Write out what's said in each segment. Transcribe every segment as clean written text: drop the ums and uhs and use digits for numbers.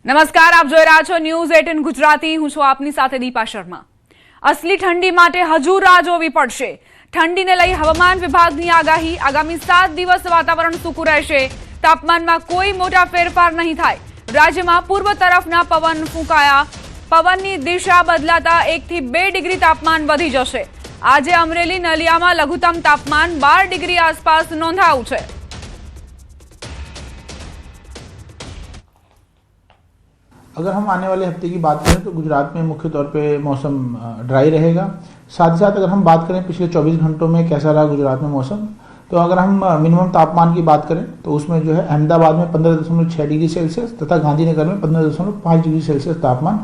નમસ્કાર, આપ જોઈ રહ્યા છો ન્યૂઝ 18 ગુજરાતી। હું છું આપની સાથે દીપા શર્મા। અસલી ઠંડી માટે હજુ રાહ જોવી પડશે। ઠંડીને લઈ હવામાન વિભાગની આગાહી। આગામી 7 દિવસ વાતાવરણ સૂકું રહેશે। તાપમાનમાં કોઈ મોટા ફેરફાર નહીં થાય। રાજ્યમાં પૂર્વ તરફના પવન ફૂંકાયા। પવનની દિશા બદલાતા 1 થી 2 ડિગ્રી તાપમાન વધી જશે। આજે અમરેલી નલિયામાં લઘુત્તમ તાપમાન 12 ડિગ્રી આસપાસ નોંધાયું છે। अगर हम आने वाले हफ्ते की बात करें तो गुजरात में मुख्य तौर पे मौसम ड्राई रहेगा। साथ ही साथ अगर हम बात करें पिछले 24 घंटों में कैसा रहा गुजरात में मौसम, तो अगर हम मिनिमम तापमान की बात करें तो उसमें जो है अहमदाबाद में 15.6 डिग्री सेल्सियस तथा गांधीनगर में 15.5 डिग्री सेल्सियस तापमान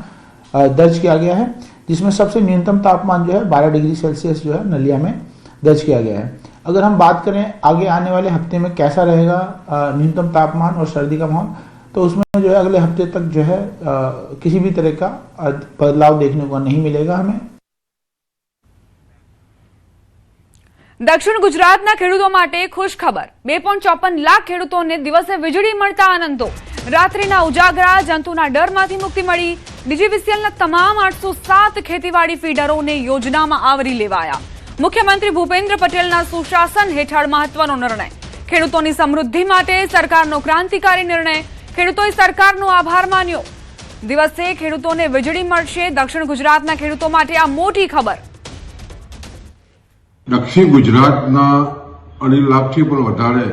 दर्ज किया गया है, जिसमें सबसे न्यूनतम तापमान जो है 12 डिग्री सेल्सियस जो है नलिया में दर्ज किया गया है। अगर हम बात करें आगे आने वाले हफ्ते में कैसा रहेगा न्यूनतम तापमान और सर्दी का माहौल, तो उसमें जो है अगले हफ्ते तक जो है किसी भी तरह का बदलाव देखने को नहीं मिलेगा हमें। दक्षिण गुजरातना खेडूतो माटे खुश खबर। 2.54 लाख खेडूतोने दिवसे वीजળી મળતા આનંદો। રાત્રિના ઉજાગરા જંતુના ડરમાંથી મુક્તિ મળી। ડીજીવીસીએલના તમામ 807 ખેતીવાડી ફીડરોને યોજનામાં આવરી લેવાયા। મુખ્યમંત્રી ભૂપેન્દ્ર પટેલના સુશાસન હેઠળ મહત્વનો નિર્ણય। ખેડૂતોની સમૃદ્ધિ માટે સરકારનો ક્રાંતિકારી નિર્ણય। ખેડૂતોએ સરકારનો આભાર માન્યો। દિવસે ખેડૂતોને વીજળી મળશે। દક્ષિણ ગુજરાતના ખેડૂતો માટે આ મોટી ખબર। દક્ષિણ ગુજરાતના 2.5 લાખથી પણ વધારે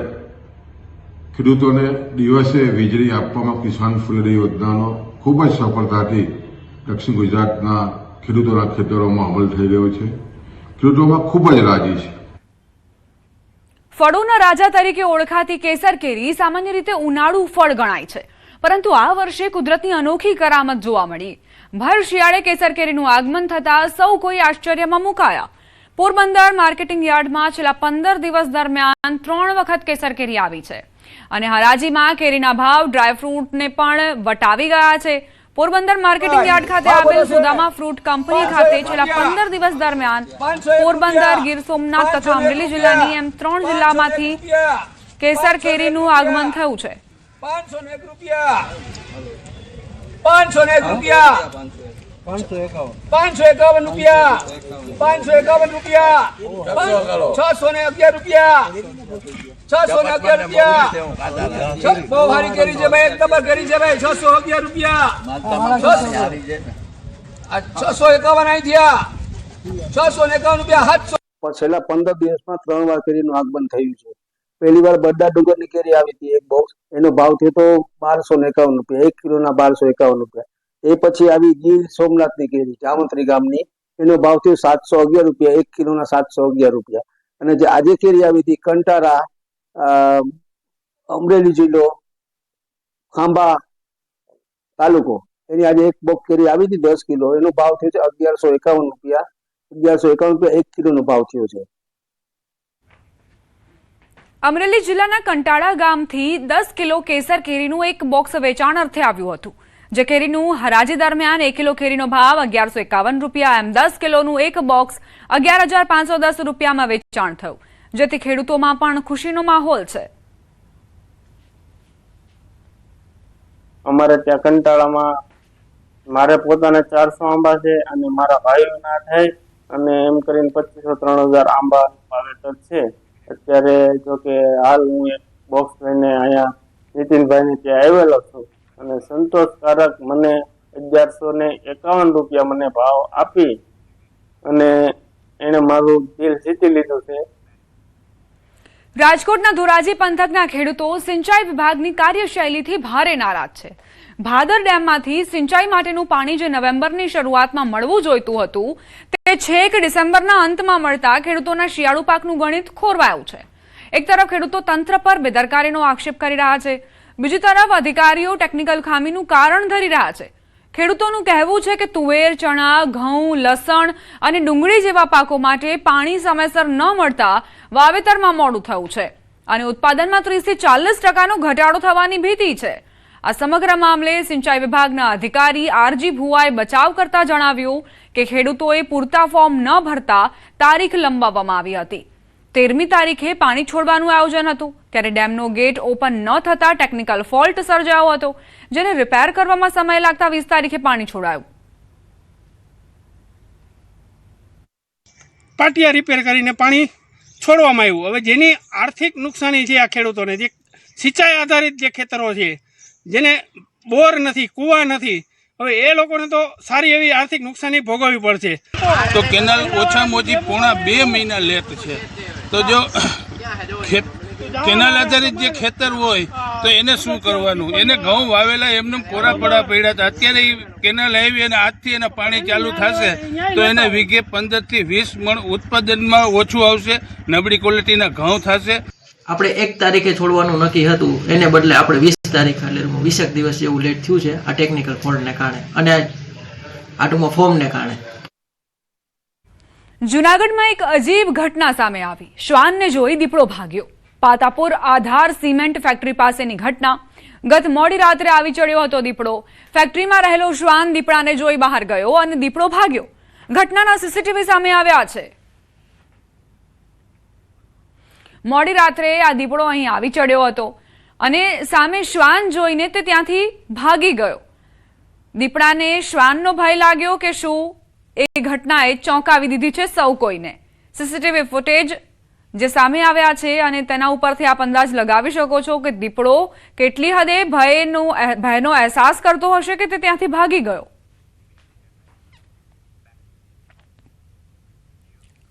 ખેડૂતોને દિવસે વીજળી આપવામાં કિસાન સૂર્યોદય યોજનાનો ખૂબ જ સફળતાથી દક્ષિણ ગુજરાતના ખેડૂતોના ખેતરોમાં અમલ થઈ રહ્યો છે। ખેડૂતોમાં ખૂબ જ રાજી છે। ફળોના રાજા તરીકે ઓળખાતી કેસર કેરી સામાન્ય રીતે ઉનાળુ ફળ ગણાય છે, પરંતુ આ વર્ષે કુદરતની અનોખી કરામત જોવા મળી। ભર શિયાળે કેસર કેરીનું આગમન થતા સૌ કોઈ આશ્ચર્યમાં મુકાયા। પોરબંદર માર્કેટિંગ યાર્ડમાં છેલ્લા 15 દિવસ દરમિયાન 3 વખત કેસર કેરી આવી છે અને હરાજીમાં કેરીના ભાવ ડ્રાયફ્રૂટને પણ વટાવી ગયા છે। પોરબંદર માર્કેટિંગ યાર્ડ ખાતે આવેલ સુદામા ફ્રૂટ કંપની ખાતે છેલ્લા 15 દિવસ દરમિયાન પોરબંદર, ગીર સોમનાથ તથા અમરેલી જિલ્લાની એમ 3 જિલ્લામાંથી કેસર કેરીનું આગમન થયું છે। 501 રૂપિયા 551 રૂપિયા 551 રૂપિયા 551 રૂપિયા 611 રૂપિયા 611 રૂપિયા બહુ ભારી કેરી છે ભાઈ, એક નંબર કેરી છે ભાઈ। 611 રૂપિયા 651 આવી થયા 651 રૂપિયા 700। છેલ્લા 15 દિવસમાં 3 વાર કેરીનું આગમન થયું છે। પહેલી વાર બડ્ડા ડુંગરની કેરી આવી હતી એક બોક્સ, એનો ભાવ થયો તો 1251 રૂપિયા, 1 કિલોના 1251 રૂપિયા। એ પછી આવી ગીર સોમનાથની કેરી જામંત્રી ગામની, એનો ભાવ થયો 711 રૂપિયા, 1 કિલોના 711 રૂપિયા। અને જે આજે કેરી આવી હતી કંટારા અમરેલી જિલ્લો ખાંભા તાલુકો, એની આજે એક બોક્સ કેરી આવી હતી 10 કિલો, એનો ભાવ થયો છે 1151 રૂપિયા। 1151 રૂપિયા 1 કિલોનો ભાવ થયો છે। અમરેલી જિલ્લાના કંટાળા ગામથી 10 કિલો કેસર કેરીનું એક બોક્સ વેચાણ અર્થે આવ્યું હતું, જે કેરીનું હરાજી દરમિયાન 1 કિલો કેરીનો ભાવ 1151 રૂપિયા, એમ 10 કિલોનું એક બોક્સ 11,510 રૂપિયામાં વેચાણ થયું, જેથી ખેડૂતોમાં પણ ખુશીનો માહોલ છે। અમારે ત્યાં કંટાળામાં મારે પોતાને 400 આંબા છે અને મારા ભાઈઓના થાય અને એમ કરીને 2500-3000 આંબા વાવેતર છે। અત્યારે જો કે હાલ હું એક બોક્સ લઈને અહીંયા નીતિનભાઈને ત્યાં આવેલો છું અને સંતોષકારક મને 1151 રૂપિયા મને ભાવ આપી અને એને મારું દિલ જીતી લીધું છે। રાજકોટના ધોરાજી પંથકના ખેડૂતો સિંચાઈ વિભાગની કાર્યશૈલીથી ભારે નારાજ છે। ભાદર ડેમમાંથી સિંચાઈ માટેનું પાણી જે નવેમ્બરની શરૂઆતમાં મળવું જોઈતું હતું તે છેક ડિસેમ્બરના અંતમાં મળતા ખેડૂતોના શિયાળુ પાકનું ગણિત ખોરવાયું છે। એક તરફ ખેડૂતો તંત્ર પર બેદરકારીનો આક્ષેપ કરી રહ્યા છે, બીજી તરફ અધિકારીઓ ટેકનિકલ ખામીનું કારણ ધરી રહ્યા છે। ખેડૂતોનું કહેવું છે કે તુવેર, ચણા, ઘઉં, લસણ અને ડુંગળી જેવા પાકો માટે પાણી સમયસર ન મળતા વાવેતરમાં મોડું થયું છે અને ઉત્પાદનમાં 30 થી 40% ઘટાડો થવાની ભીતિ છે। આ સમગ્ર મામલે સિંચાઈ વિભાગના અધિકારી આરજી ભુવાએ બચાવ કરતા જણાવ્યું કે ખેડૂતોએ પૂરતા ફોર્મ ન ભરતા તારીખ લંબાવવામાં આવી હતી। 13મી તારીખે પાણી છોડવાનું આયોજન હતું, ત્યારે ડેમનો ગેટ ઓપન ન થતા ટેકનિકલ ફોલ્ટ સર્જાયો હતો, જેને રિપેર કરવામાં સમય લાગતા 20 તારીખે પાણી છોડાયું. પાટિયા રિપેર કરીને પાણી છોડવામાં આવ્યું. હવે જેની આર્થિક નુકસાની છે આ ખેડૂતોને, જે સિંચાઈ આધારિત જે ખેતરો છે, જેને બોર નથી, કૂવા નથી, હવે એ લોકોને તો સારી એવી આર્થિક નુકસાની ભોગવવી પડશે. તો કેનાલ ઓછામાં ઓછી પોણા 2 મહિના લેટ છે. તો જો કેનાલ આધારિત જે ખેતર હોય તો એને શું કરવાનું? એને ઘઉં વાવેલા એમને કોરા પડા પડ્યા હતા. અત્યારે કેનાલ આવી અને આજથી એના પાણી ચાલુ થશે તો એને વીઘે 15 થી 20 મણ ઉત્પાદનમાં ઓછું આવશે, નબળી ક્વોલિટીના ઘઉં થશે. આપણે 1 તારીખે છોડવાનું નક્કી હતું, એને બદલે આપણે 20 તારીખ એટલે 20 દિવસ જેવું લેટ થયું છે આ ટેકનિકલ ફોલ્ટને કારણે અને આ ટૂંકમાં ફોર્મને કારણે. જૂનાગઢમાં એક અજીબ ઘટના સામે આવી. શ્વાનને જોઈ દીપડો ભાગ્યો. પાતાપુર આધાર સિમેન્ટ ફેક્ટરી પાસેની ઘટના. ગત મોડી રાત્રે આવી ચડ્યો હતો દીપડો. ફેક્ટરીમાં રહેલો શ્વાન દીપડાને જોઈ બહાર ગયો અને દીપડો ભાગ્યો. ઘટનાના સીસીટીવી સામે આવ્યા છે. મોડી રાત્રે આ દીપડો અહીં આવી ચડ્યો હતો અને સામે શ્વાન જોઈને તે ત્યાંથી ભાગી ગયો. દીપડાને શ્વાનનો ભય લાગ્યો કે શું, એ ઘટનાએ ચોંકાવી દીધી છે સૌ કોઈને. સીસીટીવી ફૂટેજ જે સામે આવ્યા છે અને તેના ઉપરથી આપ અંદાજ લગાવી શકો છો કે દીપડો કેટલી હદે ભયનો અહેસાસ કરતો હશે કે તે ત્યાંથી ભાગી ગયો.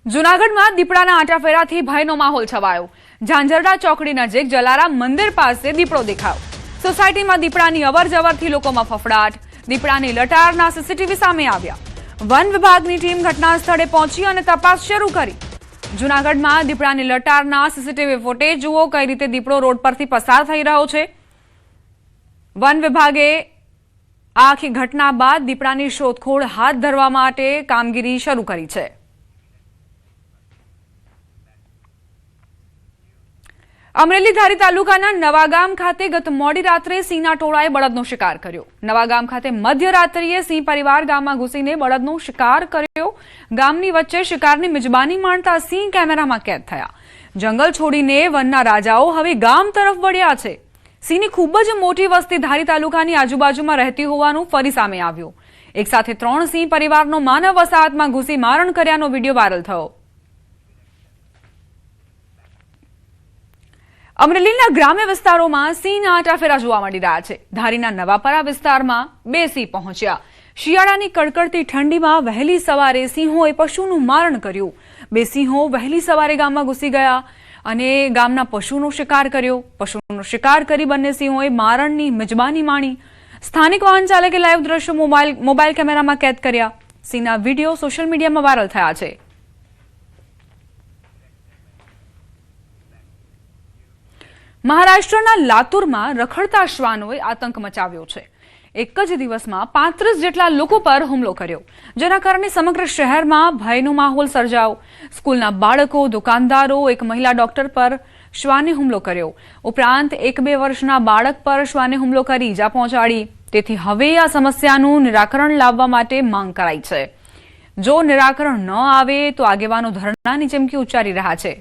જૂનાગઢમાં દીપડાના આંટાફેરાથી ભયનો માહોલ છવાયો. ઝાંઝરડા ચોકડી નજીક જલારામ મંદિર પાસે દીપડો દેખાયો. સોસાયટીમાં દીપડાની અવરજવરથી લોકોમાં ફફડાટ. દીપડાની લટારના સીસીટીવી સામે આવ્યા. વન વિભાગની ટીમ ઘટના સ્થળે પહોંચી અને તપાસ શરૂ કરી. જૂનાગઢમાં દીપડાની લટારના સીસીટીવી ફૂટેજ જુઓ, કઈ રીતે દીપડો રોડ પરથી પસાર થઈ રહ્યો છે. વન વિભાગે આ આખી ઘટના બાદ દીપડાની શોધખોળ હાથ ધરવા માટે કામગીરી શરૂ કરી છે. અમરેલી ધારી તાલુકાના નવાગામ ખાતે ગત મોડી રાત્રે સિંહના ટોળાએ બળદનો શિકાર કર્યો. નવાગામ ખાતે મધ્યરાત્રિએ સિંહ પરિવાર ગામમાં ઘૂસીને બળદનો શિકાર કર્યો. ગામની વચ્ચે શિકારની મિજબાની માણતા સિંહ કેમેરામાં કેદ થયા. જંગલ છોડીને વનના રાજાઓ હવે ગામ તરફ વળ્યા છે. સિંહની ખૂબ જ મોટી વસ્તી ધારી તાલુકાની આજુબાજુમાં રહેતી હોવાનું ફરી સામે આવ્યું. એક સાથે 3 સિંહ પરિવારનો માનવ વસાહતમાં ઘૂસી મારણ કર્યાનો વિડીયો વાયરલ થયો. અમરેલીના ગ્રામ્ય વિસ્તારોમાં સિંહના આંટાફેરા જોવા મળી રહ્યા છે. ધારીના નવાપરા વિસ્તારમાં 2 સિંહ પહોંચ્યા. શિયાળાની કડકડતી ઠંડીમાં વહેલી સવારે સિંહોએ પશુનું મારણ કર્યું. 2 સિંહો વહેલી સવારે ગામમાં ઘૂસી ગયા અને ગામના પશુનો શિકાર કર્યો. પશુનો શિકાર કરી બંને સિંહોએ મારણની મિજબાની માણી. સ્થાનિક વાહન ચાલકે લાઈવ દ્રશ્યો મોબાઈલ કેમેરામાં કેદ કર્યા. સિંહના વિડીયો સોશિયલ મીડિયામાં વાયરલ થયા છે. મહારાષ્ટ્રના લાતુરમાં રખડતા શ્વાનોએ આતંક મચાવ્યો છે. એક જ દિવસમાં 35 જેટલા લોકો પર હુમલો કર્યો, જેના કારણે સમગ્ર શહેરમાં ભયનો માહોલ સર્જાયો. સ્કૂલના બાળકો, દુકાનદારો, એક મહિલા ડોક્ટર પર શ્વાને હુમલો કર્યો. ઉપરાંત 1-2 વર્ષના બાળક પર શ્વાને હુમલો કરી ઈજા પહોંચાડી. તેથી હવે આ સમસ્યાનું નિરાકરણ લાવવા માટે માંગ કરાઈ છે. જો નિરાકરણ ન આવે તો આગેવાનો ધરણાની ચીમકી ઉચ્ચારી રહ્યા છે.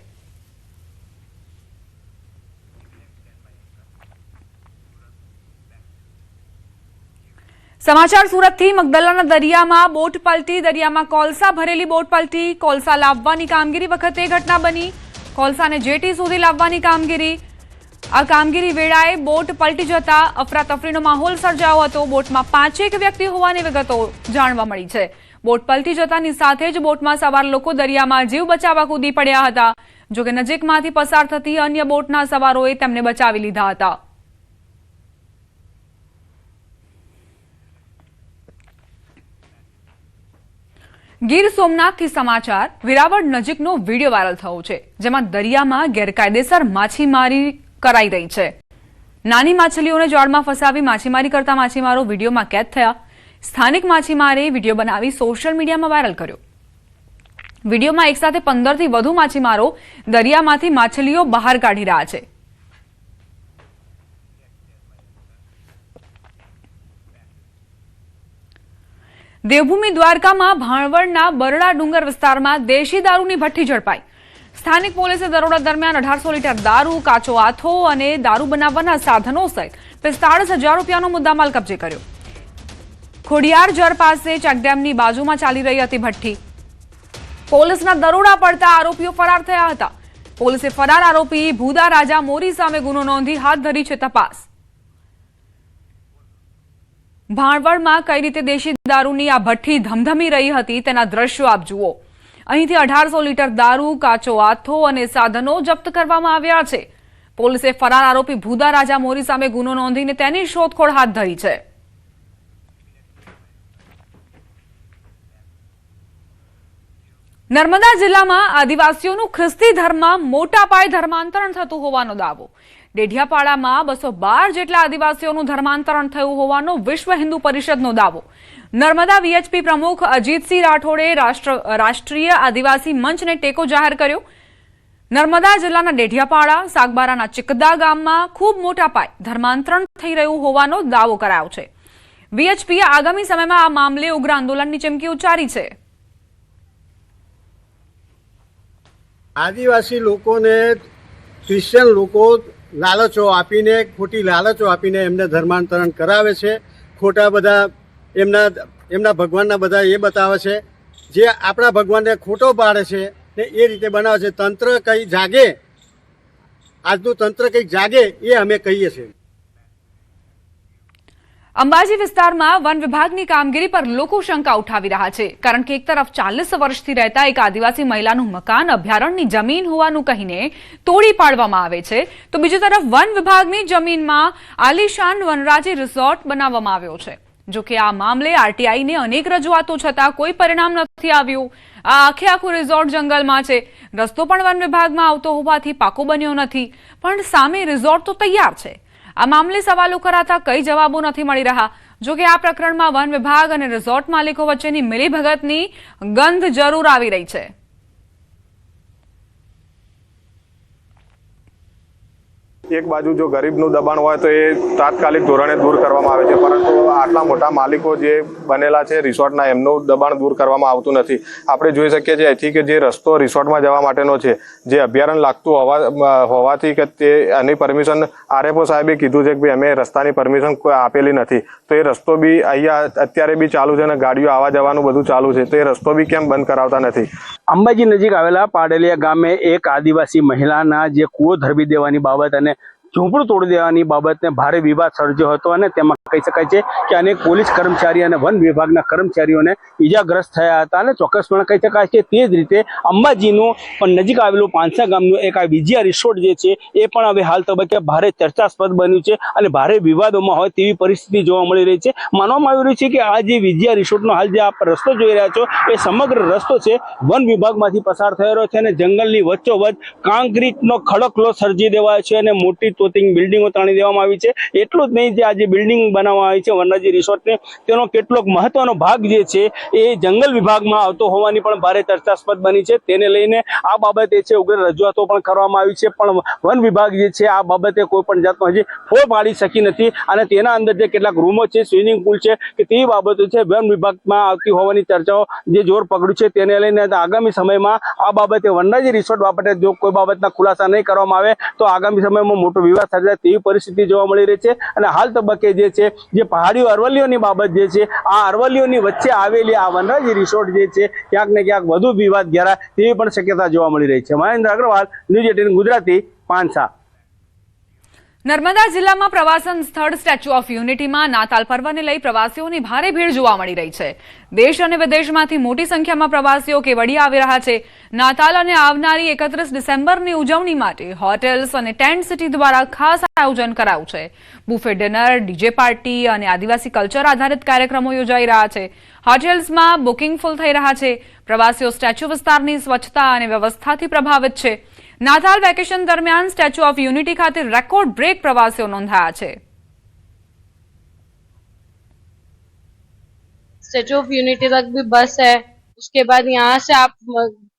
સમાચાર સુરતથી. મગદલાના દરિયામાં બોટ પલટી. દરિયામાં કોલસા ભરેલી બોટ પલટી. કોલસા લાવવાની કામગીરી વખતે ઘટના બની. કોલસાને જેટી સુધી લાવવાની કામગીરી. આ કામગીરી વેળાએ બોટ પલટી જતા અફરાતફરીનો માહોલ સર્જાયો હતો. બોટમાં 5 વ્યક્તિ હોવાની વિગતો જાણવા મળી છે. બોટ પલટી જતાની સાથે જ બોટમાં સવાર લોકો દરિયામાં જીવ બચાવવા કૂદી પડ્યા હતા. જોકે નજીકમાંથી પસાર થતી અન્ય બોટના સવારોએ તેમને બચાવી લીધા હતા. ગીર સોમનાથથી સમાચાર. વેરાવળ નજીકનો વિડીયો વાયરલ થયો છે, જેમાં દરિયામાં ગેરકાયદેસર માછીમારી કરાઈ રહી છે. નાની માછલીઓને જાળમાં ફસાવી માછીમારી કરતા માછીમારો વિડીયોમાં કેદ થયા. સ્થાનિક માછીમારે વિડીયો બનાવી સોશિયલ મીડિયામાં વાયરલ કર્યો. વિડીયોમાં એકસાથે 15 થી વધુ માછીમારો દરિયામાંથી માછલીઓ બહાર કાઢી રહ્યા છે. દેવભૂમિ દ્વારકામાં ભાણવડના બરડા ડુંગર વિસ્તારમાં દેશી દારૂની ભઠ્ઠી ઝડપાઈ. સ્થાનિક પોલીસે દરોડા દરમિયાન 1800 લીટર દારૂ, કાચો આથો અને દારૂ બનાવવાના સાધનો સહિત 45,000 રૂપિયાનો મુદ્દામાલ કબજે કર્યો. ખોડિયારજર પાસે ચેકડેમની બાજુમાં ચાલી રહી હતી ભઠ્ઠી. પોલીસના દરોડા પડતા આરોપીઓ ફરાર થયા હતા. પોલીસે ફરાર આરોપી ભૂદા રાજા મોરી સામે ગુનો નોંધી હાથ ધરી છે તપાસ. ભાણવડમાં કઈ રીતે દેશી દારૂની આ ભઠ્ઠી ધમધમી રહી હતી તેના દ્રશ્યો આપ જુઓ. અહીંથી 1800 લીટર દારૂ, કાચો આથો અને સાધનો જપ્ત કરવામાં આવ્યા છે. પોલીસે ફરાર આરોપી ભૂદા રાજા મોરી સામે ગુનો નોંધીને તેની શોધખોળ હાથ ધરી છે. નર્મદા જિલ્લામાં આદિવાસીઓનું ખ્રિસ્તી ધર્મમાં મોટા પાયે ધર્માંતરણ થતું હોવાનો દાવો. ડેઢિયાપાડામાં 212 જેટલા આદિવાસીઓનું ધર્માંતરણ થયું હોવાનો વિશ્વ હિન્દુ પરિષદનો દાવો. નર્મદા વીએચપી પ્રમુખ અજીતસિંહ રાઠોડે રાષ્ટ્રીય આદિવાસી મંચને ટેકો જાહેર કર્યો. નર્મદા જિલ્લાના ડેઢિયાપાડા, સાગબારાના ચિકદા ગામમાં ખૂબ મોટા પાયે ધર્માંતરણ થઈ રહ્યું હોવાનો દાવો કરાયો છે. વીએચપીએ આગામી સમયમાં આ મામલે ઉગ્ર આંદોલનની ચીમકી ઉચ્ચારી છે. આદિવાસી લોકોને ક્રિશ્ચિયન લોકો લાલચો આપીને, ખોટી લાલચો આપીને એમને ધર્માંતરણ કરાવે છે. ખોટા બધા એમના ભગવાનના બધા એ બતાવે છે, જે આપણા ભગવાનને ખોટો પાડે છે ને એ રીતે બનાવે છે. તંત્ર કંઈ જાગે, આજનું તંત્ર કંઈક જાગે એ અમે કહીએ છીએ. અંબાજી વિસ્તારમાં વન વિભાગની કામગીરી પર લોકો શંકા ઉઠાવી રહ્યા છે, કારણ કે એક તરફ 40 વર્ષથી રહેતા એક આદિવાસી મહિલાનું મકાન અભયારણ્યની જમીન હોવાનું કહીને તોડી પાડવામાં આવે છે, તો બીજી તરફ વન વિભાગની જમીનમાં આલીશાન વનરાજી રિસોર્ટ બનાવવામાં આવ્યો છે. જો કે આ મામલે આરટીઆઈને અનેક રજૂઆતો છતાં કોઈ પરિણામ નથી આવ્યું. આ આખું રિસોર્ટ જંગલમાં છે. રસ્તો પણ વન વિભાગમાં આવતો હોવાથી પાકો બન્યો નથી, પણ સામે રિસોર્ટ તો તૈયાર છે. આ મામલે સવાલો કરાતા કઈ જવાબો નથી મળી રહ્યા. જો કે આ પ્રકરણમાં વન વિભાગ અને રિસોર્ટ માલિકો વચ્ચેની મિલીભગતની ગંધ જરૂર આવી રહી છે. એક બાજુ જો ગરીબનું દબાણ હોય તો એ તાત્કાલિક ધોરણે દૂર કરવામાં આવે છે, પરંતુ આટલા મોટા માલિકો જે બનેલા છે રિસોર્ટના, એમનું દબાણ દૂર કરવામાં આવતું નથી. આપણે જોઈ શકીએ છીએ અહીંથી કે જે રસ્તો રિસોર્ટમાં જવા માટેનો છે, જે અભયારણ્ય લાગતું હોવાથી કે તે એની પરમિશન આરએફઓ સાહેબે કીધું છે કે ભાઈ અમે રસ્તાની પરમિશન કોઈ આપેલી નથી, તો એ રસ્તો બી અહીંયા અત્યારે બી ચાલુ છે અને ગાડીઓ આવવા જવાનું બધું ચાલુ છે, તો એ રસ્તો બી કેમ બંધ કરાવતા નથી. અંબાજી નજીક આવેલા પાડેલિયા ગામે એક આદિવાસી મહિલાના જે કૂવો ધરબી દેવાની બાબત અને ઝૂંપડું તોડી દેવાની બાબતને ભારે વિવાદ સર્જ્યો હતો અને તેમાં કહી શકાય છે કે અનેક પોલીસ કર્મચારી અને વન વિભાગના કર્મચારીઓને ઈજાગ્રસ્ત થયા હતા. અને ચોક્કસપણે કહી શકાય કે તે જ રીતે અંબાજીનું પણ નજીક આવેલું પાંસા ગામનું એક આ વિજયા રિસોર્ટ જે છે એ પણ હવે હાલ તબક્કે ભારે ચર્ચાસ્પદ બન્યું છે અને ભારે વિવાદોમાં હોય તેવી પરિસ્થિતિ જોવા મળી રહી છે. માનવામાં આવી રહ્યું છે કે આ જે વિજયા રિસોર્ટનો હાલ જે આપ રસ્તો જોઈ રહ્યા છો એ સમગ્ર રસ્તો છે વન વિભાગમાંથી પસાર થયો રહ્યો છે અને જંગલની વચ્ચોવચ્ચ કોન્ક્રીટનો ખડકલો સર્જી દેવાયો છે અને મોટી બિલ્ડિંગો તાણી દેવામાં આવી છે. એટલું જ નહીં, જે આજે બિલ્ડિંગ બનાવવામાં આવી છે વનરાજી રિસોર્ટને, તેનો કેટલોક મહત્વનો ભાગ જે છે એ જંગલ વિભાગમાં આવતો હોવાની પણ ભારે ચર્ચાસ્પદ બની છે. તેને લઈને આ બાબતે છે ઉગ્ર રજૂઆતો પણ કરવામાં આવી છે, પણ વન વિભાગ જે છે આ બાબતે કોઈ પણ જાતનો હજી ફોડ પાડી શકી નથી અને તેના અંદર જે કેટલાક રૂમો છે, સ્વિમિંગ પુલ છે કે તેવી બાબતો છે વન વિભાગમાં આવતી હોવાની ચર્ચાઓ જે જોર પકડ્યું છે. તેને લઈને આગામી સમયમાં આ બાબતે વનરાજી રિસોર્ટ બાબતે જો કોઈ બાબતના ખુલાસા નહીં કરવામાં આવે તો આગામી સમયમાં મોટો વિવાદ સર્જાય તેવી પરિસ્થિતિ જોવા મળી રહી છે. અને હાલ તબક્કે જે છે જે પહાડીઓ અરવલ્લીઓની બાબત જે છે આ અરવલ્લીઓની વચ્ચે આવેલી આ વનરાજી રિસોર્ટ જે છે ક્યાંક ને ક્યાંક વધુ વિવાદ ઘેરાય તેવી પણ શક્યતા જોવા મળી રહી છે. મહેન્દ્ર અગ્રવાલ, ન્યૂઝ 18 ગુજરાતી, પાંસા. નર્મદા જિલ્લામાં પ્રવાસન સ્થળ સ્ટેચ્યુ ઓફ યુનિટીમાં નાતાલ પર્વને લઈ પ્રવાસીઓની ભારે ભીડ જોવા મળી રહી છે. દેશ અને વિદેશમાંથી મોટી સંખ્યામાં પ્રવાસીઓ કેવડિયા આવી રહ્યા છે. નાતાલ અને આવનારી 31 ડિસેમ્બરની ઉજવણી માટે હોટેલ્સ અને ટેન્ટ સિટી દ્વારા ખાસ આયોજન કરાયું છે. બુફે ડિનર, ડીજે પાર્ટી અને આદિવાસી કલ્ચર આધારિત કાર્યક્રમો યોજાઈ રહ્યા છે. હોટેલ્સમાં બુકિંગ ફૂલ થઈ રહ્યા છે. પ્રવાસીઓ સ્ટેચ્યુ વિસ્તારની સ્વચ્છતા અને વ્યવસ્થાથી પ્રભાવિત છે. નાતાલ વેકેશન દરમિયાન સ્ટેચ્યુ ઓફ યુનિટી ખાતે રેકોર્ડ બ્રેક પ્રવાસીઓ નોંધાયા છે. स्टैचू ऑफ यूनिटी तक भी बस है, उसके बाद यहाँ से आप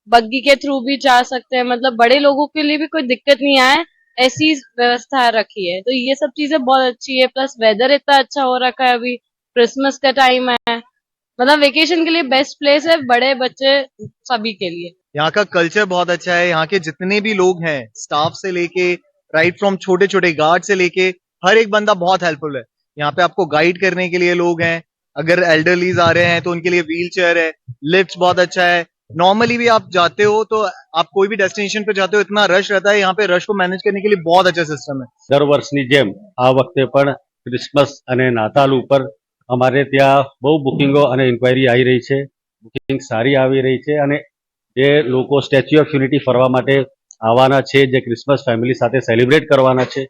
बग्गी के थ्रू भी जा सकते हैं, मतलब बड़े लोगों के लिए भी कोई दिक्कत नहीं आए ऐसी व्यवस्था रखी है. तो ये सब चीजें बहुत अच्छी है. प्लस वेदर इतना अच्छा हो रखा है, अभी क्रिसमस का टाइम है, मतलब वेकेशन के लिए बेस्ट प्लेस है बड़े बच्चे सभी के लिए. यहाँ का कल्चर बहुत अच्छा है। यहाँ के जितने भी लोग हैं, स्टाफ से लेके राइट फ्रॉम छोटे छोटे गार्ड से लेके हर एक बंदा बहुत हेल्पफुल है। यहाँ पे आपको गाइड करने के लिए लोग हैं। अगर एल्डरलीज आ रहे हैं तो उनके लिए व्हील चेयर है, लिफ्ट बहुत अच्छा है। नॉर्मली भी आप जाते हो तो आप कोई भी डेस्टिनेशन पे जाते हो, इतना रश रहता है, यहाँ पे रश को मैनेज करने के लिए बहुत अच्छा सिस्टम है। દર વર્ષની જેમ આ વખતે પણ ક્રિસમસ અને નાતાલ ઉપર અમારે ત્યાં બહુ બુકિંગો અને ઇન્ક્વાયરી આવી રહી છે. બુકિંગ સારી આવી રહી છે અને જે લોકો સ્ટેચ્યુ ઓફ યુનિટી ફરવા માટે આવવાના છે, જે ક્રિસમસ ફેમિલી સાથે સેલિબ્રેટ કરવાના છે,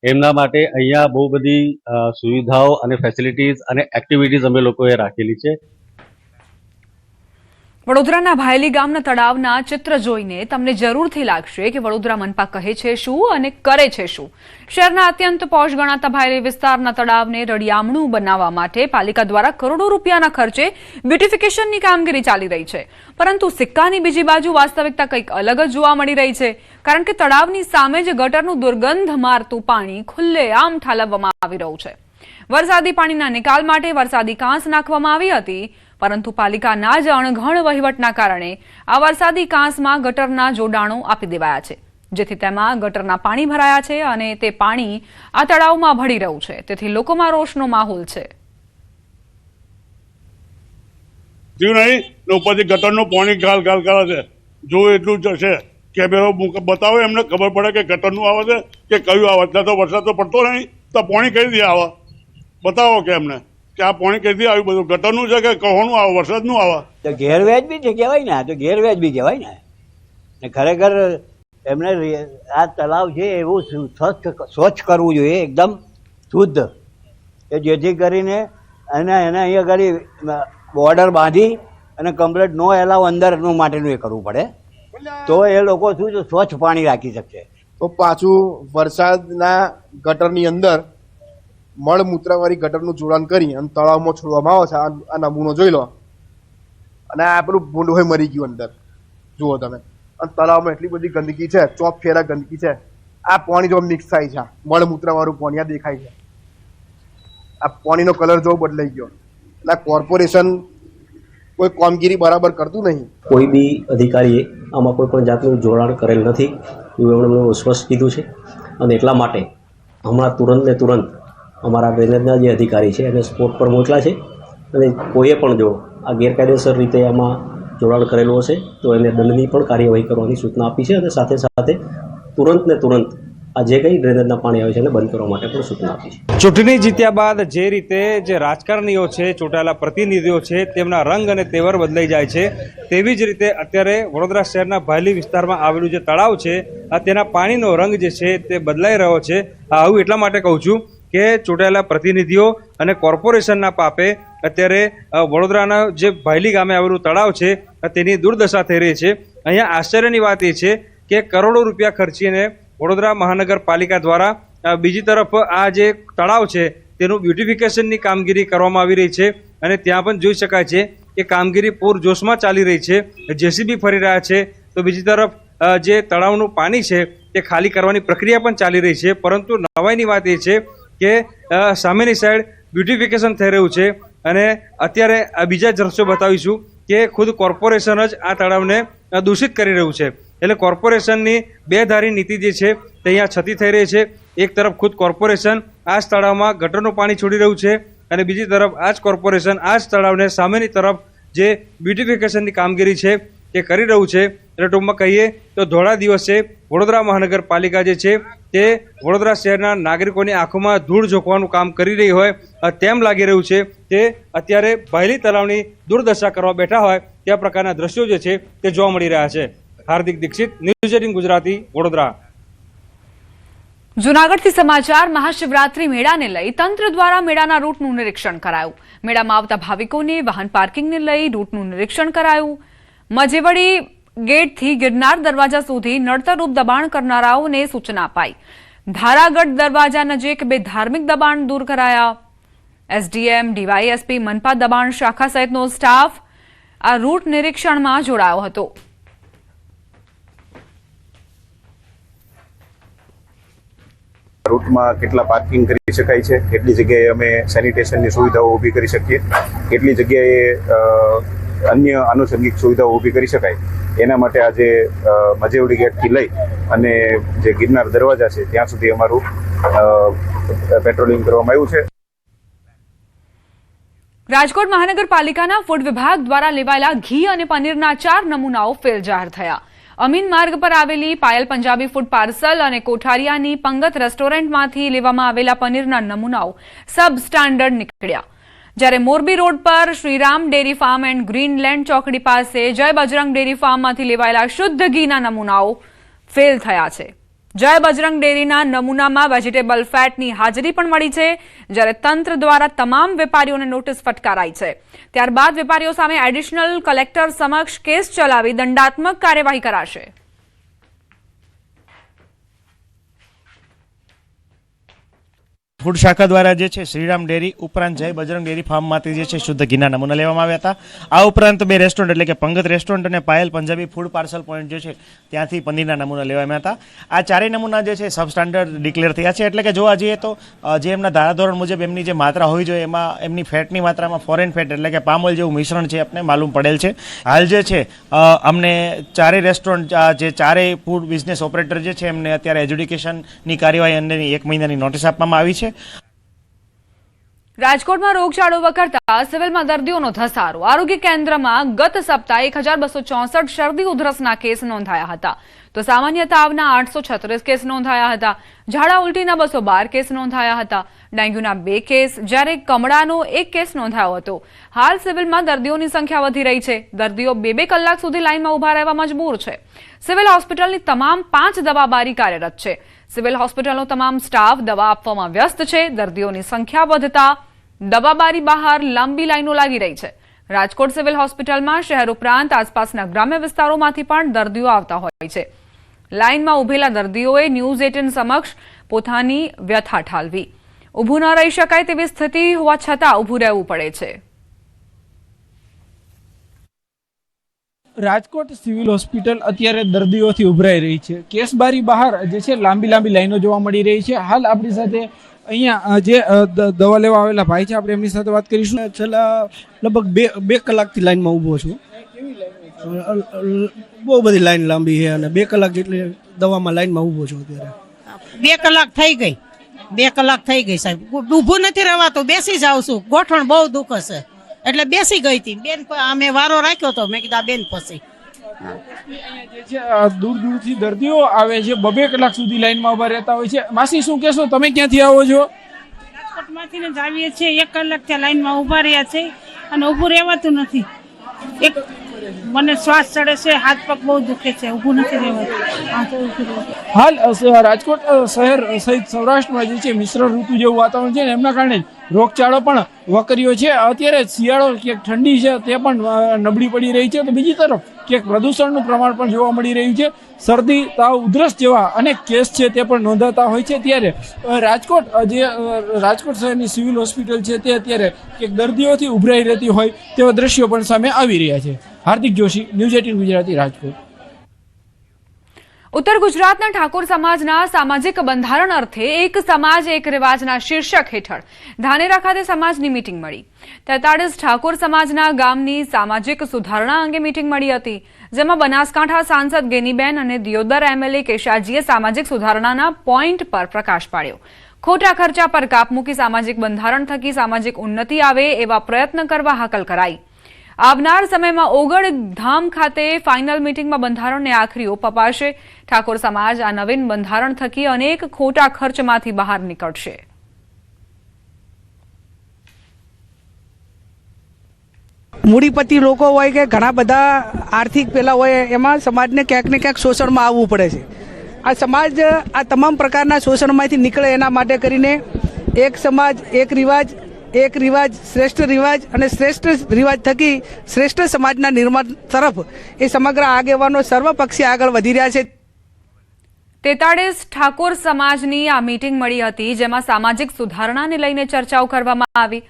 એમના માટે અહીંયા બહુ બધી સુવિધાઓ અને ફેસિલિટીઝ અને એક્ટિવિટીઝ અમે લોકોએ રાખેલી છે. વડોદરાના ભાયલી ગામના તળાવના ચિત્ર જોઈને તમને જરૂરથી લાગશે કે વડોદરા મનપા કહે છે શું અને કરે છે શું. શહેરના અત્યંત પોશ ગણાતા ભાયલી વિસ્તારના તળાવને રળિયામણું બનાવવા માટે પાલિકા દ્વારા કરોડો રૂપિયાના ખર્ચે બ્યુટિફિકેશનની કામગીરી ચાલી રહી છે. પરંતુ સિક્કાની બીજી બાજુ વાસ્તવિકતા કંઈક અલગ જ જોવા મળી રહી છે. કારણ કે તળાવની સામે જ ગટરનું દુર્ગંધ મારતું પાણી ખુલ્લેઆમ ઠાલવવામાં આવી રહ્યું છે. વરસાદી પાણીના નિકાલ માટે વરસાદી કાંસ નાખવામાં આવી હતી, પરંતુ પાલિકાના જ અણઘડ વહીવટના કારણે આ વરસાદી કાંસમાં ગટરના જોડાણો આપી દેવાયા છે, જેથી તેમાં ગટરના પાણી ભરાયા છે અને તે પાણી આ તળાવમાં ભળી રહ્યું છે. તેથી લોકોમાં રોષનો માહોલ છે. ઉપરથી ગટરનું પાણી ગાલ ગાલ કરે છે. જો એટલું જ છે કેમેરો બતાવો, એમને ખબર પડે કે ગટરનું આવે છે કે કયું આવે. ત્યાં તો વરસાદ તો પડતો નહીં, તો પાણી કઈ રીતે આવે બતાવો કે એમને કે આ પાણી કઈથી આવ્યું. બધું ગટરનું છે કે કહોનું આવે, વરસાદનું આવે. તો ગેરવ્યાજબી છે કહેવાય ને, આ તો ગેરવ્યાજબી કહેવાય ને. ખરેખર એમને આ તળાવ છે એવું સ્વચ્છ કરવું જોઈએ, એકદમ શુદ્ધ, કે જેથી કરીને એને અહીંયા આગળ બોર્ડર બાંધી અને કમ્પ્લીટ નો એલાવ અંદરનું માટેનું એ કરવું પડે, તો એ લોકો શું છે સ્વચ્છ પાણી રાખી શકશે. તો પાછું વરસાદના ગટરની અંદર મળમૂત્રવાળી ગટરનું જોડાણ કરી અને તળાવમાં છોડવામાં આવે છે. આ નમૂનો જોઈ લો. અને આ પેલું ભૂંડ હોય મરી ગયું અંદર, જુઓ તમે. અને તળાવમાં એટલી બધી ગંદકી છે, ચોક ફેરા ગંદકી છે. આ પાણી જો મિક્સ થાય છે, મળમૂત્રવાળું પાણી આ દેખાય છે. આ પાણીનો કલર જો બદલાઈ ગયો. એટલે કોર્પોરેશન કોઈ કામગીરી બરાબર કરતું નહીં. કોઈ બી અધિકારીએ આમાં કોઈ પણ જાતનું જોડાણ કરેલ નથી એવું એમણે સ્પષ્ટ કીધું છે. અને એટલા માટે હમણાં તુરંત ને તુરંત અમારા ડ્રેનેજના જે અધિકારી છે એને સ્પોટ પર મોકલા છે. અને કોઈએ પણ જો આ ગેરકાયદેસર રીતે આમાં જોડાણ કરેલું હશે તો એને દંડની પણ કાર્યવાહી કરવાની સૂચના આપી છે. અને સાથે સાથે તુરંત ને તુરંત આ જે કંઈ ડ્રેનેજના પાણી આવે છે એને બંધ કરવા માટે પણ સૂચના આપી છે. ચૂંટણી જીત્યા બાદ જે રીતે જે રાજકારણીઓ છે, ચૂંટાયેલા પ્રતિનિધિઓ છે, તેમના રંગ અને તેવર બદલાઈ જાય છે, તેવી જ રીતે અત્યારે વડોદરા શહેરના ભાયલી વિસ્તારમાં આવેલું જે તળાવ છે તેના પાણીનો રંગ જે છે તે બદલાઈ રહ્યો છે. આવું એટલા માટે કહું છું કે ચૂંટાયેલા પ્રતિનિધિઓ અને કોર્પોરેશનના પાપે અત્યારે વડોદરાના જે ભાયલી ગામે આવેલું તળાવ છે તેની દુર્દશા થઈ રહી છે. અહીંયા આશ્ચર્યની વાત એ છે કે કરોડો રૂપિયા ખર્ચીને વડોદરા મહાનગરપાલિકા દ્વારા બીજી તરફ આ જે તળાવ છે તેનું બ્યુટિફિકેશનની કામગીરી કરવામાં આવી રહી છે. અને ત્યાં પણ જોઈ શકાય છે કે કામગીરી પૂરજોશમાં ચાલી રહી છે. જેસીબી ફરી રહ્યા છે, તો બીજી તરફ જે તળાવનું પાણી છે તે ખાલી કરવાની પ્રક્રિયા પણ ચાલી રહી છે. પરંતુ નવાઈની વાત એ છે કે સામેની સાઈડ બ્યુટિફિકેશન થઈ રહ્યું છે. અને અત્યારે બીજા દ્રશ્યો બતાવીશું કે ખુદ કોર્પોરેશન જ આ તળાવને દૂષિત કરી રહ્યું છે. એટલે કોર્પોરેશનની બેધારી નીતિ જે છે તે અહીંયા છતી થઈ રહી છે. એક તરફ ખુદ કોર્પોરેશન આ જ તળાવમાં ગટરનું પાણી છોડી રહ્યું છે અને બીજી તરફ આ જ કોર્પોરેશન આ જ તળાવને સામેની તરફ જે બ્યુટિફિકેશનની કામગીરી છે તે કરી રહ્યું છે. એટલે ટૂંકમાં કહીએ તો ધોળા દિવસે વડોદરા મહાનગરપાલિકા જે છે તે વડોદરા શહેરના નાગરિકોની આંખોમાં ધૂળ ઝોકવાનું કામ કરી રહી હોય તેમ લાગી રહ્યું છે. તે અત્યારે ભાયલી તળાવની દુર્દશા કરવા બેઠા હોય ત્યાં પ્રકારના દ્રશ્યો જે છે તે જોવા મળી રહ્યા છે. હાર્દિક દીક્ષિત, ન્યૂઝ 18 ગુજરાતી, વડોદરા. જૂનાગઢથી સમાચાર. મહાશિવરાત્રી મેળાને લઈ તંત્ર દ્વારા મેળાના રૂટનું નિરીક્ષણ કરાયું. મેળામાં આવતા ભાવિકોને વાહન પાર્કિંગને લઈ રૂટનું નિરીક્ષણ કરાયું. મજેવડી ગેટથી ગિરનાર દરવાજા સુધી નડતરરૂપ દબાણ કરનારાઓને સૂચના અપાઈ. ધારાગઢ દરવાજા નજીક બે ધાર્મિક દબાણ દૂર કરાયા. એસડીએમ, ડીવાયએસપી, મનપા દબાણ શાખા સહિતનો સ્ટાફ આ રૂટ નિરીક્ષણમાં જોડાયો હતો. રૂટમાં કેટલા પાર્કિંગ કરી શકાય છે, કેટલી જગ્યાએ અમે સેનિટેશનની સુવિધાઓ ઊભી કરી શકીએ, કેટલી જગ્યાએ અન્ય આનુષંગિક સુવિધાઓ ઊભી કરી શકાય એના માટે આજે મજેવડી ગેટથી લઈ અને જે ગિરનાર દરવાજા છે ત્યાં સુધી અમારું પેટ્રોલિંગ કરવામાં આવ્યું છે. રાજકોટ મહાનગરપાલિકાના ફૂડ વિભાગ દ્વારા લેવાયેલા ઘી અને પનીરના 4 નમૂનાઓ ફેલ જાહેર થયા. અમીન માર્ગ પર આવેલી પાયલ પંજાબી ફૂડ પાર્સલ અને કોઠારિયાની પંગત રેસ્ટોરન્ટમાંથી લેવામાં આવેલા પનીરના નમૂનાઓ સબ સ્ટાન્ડર્ડ નીકળ્યા. જ્યારે મોરબી રોડ પર Shriram dairy farm and Greenland ચોકડી પાસે જય બજરંગ ડેરી ફાર્મમાંથી લેવાયેલા શુદ્ધ ઘીના નમૂનાઓ ફેલ થયા છે. જય બજરંગ ડેરીના નમૂનામાં વેજીટેબલ ફેટની હાજરી પણ મળી છે. જ્યારે તંત્ર દ્વારા તમામ વેપારીઓને નોટિસ ફટકારાઈ છે. ત્યારબાદ વેપારીઓ સામે એડિશનલ કલેક્ટર સમક્ષ કેસ ચલાવી દંડાત્મક કાર્યવાહી કરાશે. ફૂડ શાખા દ્વારા જે છે શ્રીરામ ડેરી ઉપરાંત જય બજરંગ ડેરી ફાર્મમાંથી જે છે શુદ્ધ ઘીના નમૂના લેવામાં આવ્યા હતા. આ ઉપરાંત 2 રેસ્ટોરન્ટ એટલે કે પંગત રેસ્ટોરન્ટ અને Payal Punjabi food parcel point જે છે ત્યાંથી પનીરના નમૂના લેવામાં હતા. આ ચારેય નમૂના જે છે સબ સ્ટાન્ડર્ડ ડિક્લેર થયા છે. એટલે કે જોવા જઈએ તો જે એમના ધારાધોરણ મુજબ એમની જે માત્રા હોવી જોઈએ એમાં એમની ફેટની માત્રામાં ફોરેન ફેટ એટલે કે પામ ઓઇલ જેવું મિશ્રણ છે આપણે માલુમ પડેલ છે. હાલ જે છે અમને ચારેય રેસ્ટોરન્ટ જે ચારેય ફૂડ બિઝનેસ ઓપરેટર જે છે એમને અત્યારે એજ્યુકેશનની કાર્યવાહી અંગેની 1 મહિનાની નોટિસ આપવામાં આવી છે. રાજકોટમાં રોગચાળો વકરતા સિવિલમાં દર્દીઓનો ધસારો. આરોગ્ય કેન્દ્રમાં ગત સપ્તાહે 1264 શરદી ઉધરસના કેસ નોંધાયા હતા, તો સામાન્ય તાવના 836 કેસ નોંધાયા હતા. ઝાડા ઉલટીના 212 કેસ નોંધાયા હતા. ડેન્ગ્યુના 2 કેસ, જ્યારે કમળાનો 1 કેસ નોંધાયો હતો. હાલ સિવિલમાં દર્દીઓની સંખ્યા વધી રહી છે. દર્દીઓ 2 કલાક સુધી લાઇનમાં ઉભા રહેવા મજબૂર છે. સિવિલ હોસ્પિટલની તમામ 5 દવાબારી કાર્યરત છે. સિવિલ હોસ્પિટલનો તમામ સ્ટાફ દવા આપવામાં વ્યસ્ત છે. દર્દીઓની સંખ્યા વધતા દવાબારી બહાર લાંબી લાઈનો લાગી રહી છે. રાજકોટ સિવિલ હોસ્પિટલમાં શહેર ઉપરાંત આસપાસના ગ્રામ્ય વિસ્તારોમાંથી પણ દર્દીઓ આવતા હોય છે. લાઇનમાં ઉભેલા દર્દીઓએ ન્યૂઝ 18 સમક્ષ પોતાની વ્યથા ઠાલવી. ઊભું ન રહી શકાય તેવી સ્થિતિ હોવા છતાં ઊભું રહેવું પડે છે. રાજકોટ સિવિલ હોસ્પિટલ અત્યારે દર્દીઓથી ઉભરાઈ રહી છે. કેસબારી બહાર જે છે લાંબી લાઈનો જોવા મળી રહી છે. હાલ આપણી સાથે અહીંયા જે દવા લેવા આવેલા ભાઈ છે, આપણે એમની સાથે વાત કરીશું. છેલ્લા લગભગ બે કલાકથી લાઈનમાં ઊભો છું. બહુ બધી લાઈન લાંબી છે અને 2 કલાક જેટલી દવામાં લાઈનમાં ઊભો છું અત્યારે. 2 કલાક થઈ ગઈ, 2 કલાક થઈ ગઈ સાહેબ. ઊભું નથી રહેવાતું, બેસી જાઉં છું. ગોઠણ બહુ દુખે છે એટલે બેસી ગઈ હતી. બેન અમે વારો રાખ્યો હતો, મેં કીધા બેન પછી દૂર દૂરથી દર્દીઓ આવે છે, 2 કલાક સુધી લાઈનમાં ઉભા રહેતા હોય છે. માસી શું કહેશો, તમે ક્યાંથી આવો છો? રાજકોટમાંથી જ આવીએ છીએ. 1 કલાક ત્યાં લાઈનમાં ઉભા રહ્યા છે અને ઊભું રહેવાતું નથી. મને શ્વાસ ચડે છે, હાથ પગ બહુ દુખે છે, ઊભું નથી રહેવાતું. હાલ રાજકોટ શહેર સહિત સૌરાષ્ટ્રમાં જે છે મિશ્ર ઋતુ જેવું વાતાવરણ છે ને એમના કારણે રોગચાળો પણ વકર્યો છે. અત્યારે શિયાળો ક્યાંક ઠંડી છે તે પણ નબળી પડી રહી છે, તો બીજી તરફ ક્યાંક પ્રદૂષણનું પ્રમાણ પણ જોવા મળી રહ્યું છે. શરદી, તાવ, ઉધરસ જેવા અનેક કેસ છે તે પણ નોંધાતા હોય છે. ત્યારે રાજકોટ શહેરની સિવિલ હોસ્પિટલ છે તે અત્યારે ક્યાંક દર્દીઓથી ઉભરાઈ રહેતી હોય તેવા દ્રશ્યો પણ સામે આવી રહ્યા છે. હાર્દિક જોશી, ન્યૂઝ 18 ગુજરાતી, રાજકોટ. ઉત્તર ગુજરાતના ઠાકોર સમાજના સામાજિક બંધારણ અર્થે એક સમાજ એક રિવાજના શીર્ષક હેઠળ ધાનેરા ખાતે સમાજની મીટિંગ મળી. 43 ઠાકોર સમાજના ગામની સામાજિક સુધારણા અંગે મીટિંગ મળી હતી, જેમાં બનાસકાંઠા સાંસદ ગેનીબેન અને દિયોદર MLA કેશાજીએ સામાજિક સુધારણાના પોઈન્ટ પર પ્રકાશ પાડ્યો. ખોટા ખર્ચા પર કાપ મૂકી સામાજિક બંધારણ થકી સામાજિક ઉન્નતિ આવે એવા પ્રયત્ન કરવા હાકલ કરાઈ. આવનાર સમયમાં ઓગળ ધામ ખાતે ફાઇનલ મીટિંગમાં બંધારણને આખરી ઓપ અપાશે. ઠાકોર સમાજ આ નવીન બંધારણ થકી અનેક ખોટા ખર્ચમાંથી બહાર નીકળશે. મૂડીપતિ લોકો હોય કે ઘણા બધા આર્થિક પેલા હોય, એમાં સમાજને ક્યાંક ને ક્યાંક શોષણમાં આવવું પડે છે. આ સમાજ આ તમામ પ્રકારના શોષણમાંથી નીકળે એના માટે કરીને એક સમાજ એક રિવાજ શ્રેષ્ઠ રિવાજ અને શ્રેષ્ઠ રિવાજ થકી શ્રેષ્ઠ સમાજના નિર્માણ તરફ એ સમગ્ર આગેવાનો સર્વપક્ષી આગળ વધી રહ્યા છે. 43 ઠાકોર સમાજની આ મીટિંગ મળી હતી, જેમાં સામાજિક સુધારણાને લઈને ચર્ચાઓ કરવામાં આવી.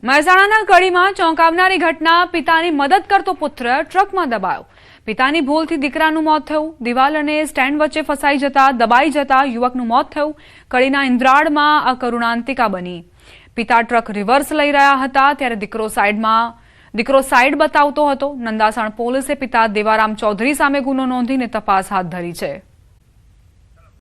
મહેસાણાના કડીમાં ચોંકાવનારી ઘટના. પિતાની મદદ કરતો પુત્ર ટ્રકમાં દબાયો. પિતાની ભૂલથી દીકરાનું મોત થયું. દિવાલ અને સ્ટેન્ડ વચ્ચે ફસાઈ જતા દબાઈ જતા યુવકનું મોત થયું. કડીના ઇન્દ્રાળમાં આ કરુણાંતિકા બની. પિતા ટ્રક રિવર્સ લઈ રહ્યા હતા ત્યારે દીકરો સાઈડ બતાવતો હતો. નંદાસણ પોલીસે પિતા દેવારામ ચૌધરી સામે ગુનો નોંધીને તપાસ હાથ ધરી છે.